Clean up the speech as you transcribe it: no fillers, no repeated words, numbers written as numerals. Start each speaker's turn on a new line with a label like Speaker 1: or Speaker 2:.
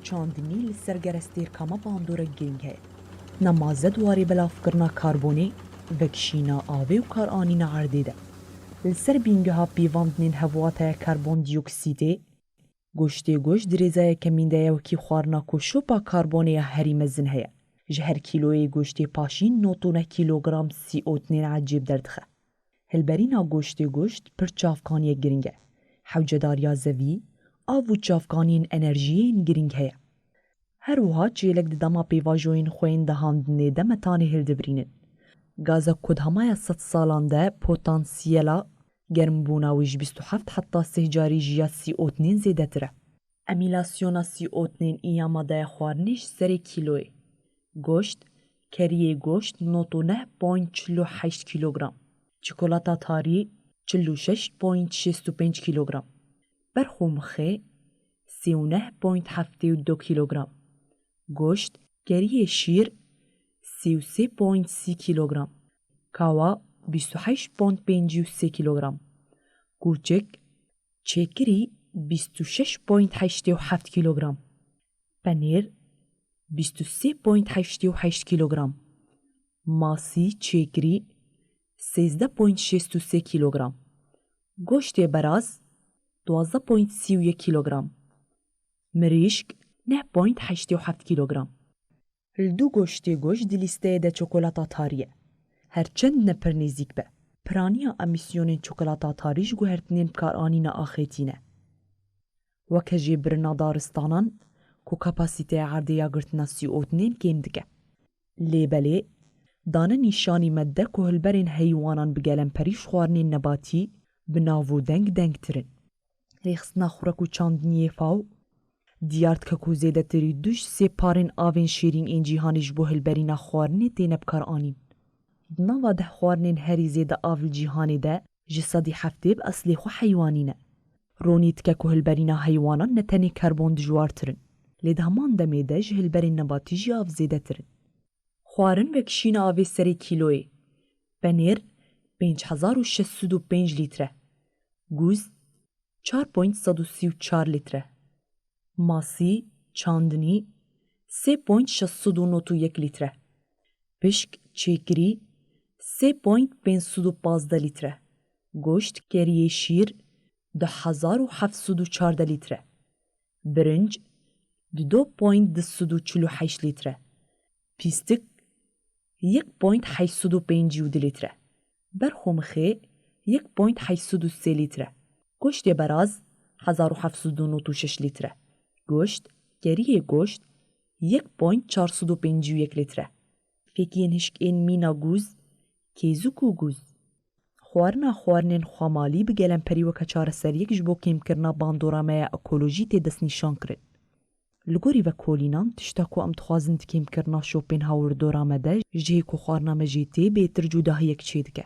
Speaker 1: چاندنی لسرگرستیر کاما باندور گرینگ هست. نمازه دواری بلافکرنا کاربونی وکشینا آوی و کارآنینا عردی ده. لسر بینگه ها پیواندنین هواتای کربون دیوکسیده گوشتی گوش دریزای کمینده و کی خوارنا کشو با کاربونی هری مزن هیا. جهر کیلوی گوشتی پاشین 9 کیلوگرم CO2 عجیب دردخه. هلبرینا گوشتی گوشت پر چافکانی گرینگه. حوجداریا زوی آو چافکانین انرژیین گرینگ هیا. هر وها چیلک دما پیواجوین خوین دهاندنه دمتانی هلدبرینن. گازا کدهمای 100 سالان ده پوتانسیلا گرمبوناویش 27 حتی 3 جاری جیا CO2 زیده تره. امیلاسیونا CO2 ایاما ده خوارنش سر کیلوی. گوشت کریه گوشت 9.48 کیلوگرم. چکولاتا تاری 46.65 کیلوگرم. برخومخه 39.72 کیلوگرم. گوشت کریه شیر 33.30 کیلوگرم. کاوا 28.53 کیلوگرم. کوچک چکری 26.87 کیلوگرم. پنیر 23.88 کیلوگرم. ماسی چکری 13.63 کیلوگرم. گوشت براز 12.31 کیلوگرم. مریشک 9.87 کیلوگرم. الدو گوشتی گوشت لیسته ده چوکولاتا تاریه. هرچند نپر نزیک به. پرانیا امیسیون چوکولاتا تاریش گوهرتنین بکارانین آخیتینه. وکجی برنا دارستانان کو کپاسیته عردیا گرتنا CO2 کم دکه. لیبلی دانه نیشانی مده که هلبرین حیوانان بگلم پریش خوارنین نباتی بناو دنگ ترن. ریخصنا خورکو چاندنیه فاو دیارت که کو زیده تری دوش سی پارن آوین شیرین این جیهانیش بو هلبرین خوارنی تینه بکار آنین. دنوا ده خوارنین هری زیده آول جیهانی ده جسادی هفته با اصلی خو حیوانینه. رونیت که که هلبرین حیوانان نتنی کربون دجوار ترن. لید همان دمیده جه هلبرین نباتی جی آف زیده ترن. خوارن وکشین آوی سری کیلوی. پنیر 5605 لیتره. گوز 4.134 لیتره. ماسی چاندنی 3.691 لیتره. پشک چکری 3.515 لیتره. گوشت کریه شیر 2714 لیتره. برنج 2.248 لیتره. پیستک 1.852 لیتره. برخومخه 1.803 لیتره. گوشت براز 1796 لیتره. گوشت کریه گوشت 1.451 لیتره. فکین هشک این مینا گوز کیزو کو گوز. خوارنین خوامالی بگلم پری و کچار سر یک جبو کم کرنا باندورامه اکولوژی تی دست نشان کرد. لگوری و کولینان تشتاکو ام تخوازند کم کرنا شوپین هاور دورامه ده جهی که خوارنامه جیتی بیتر جوده یک چیدگه.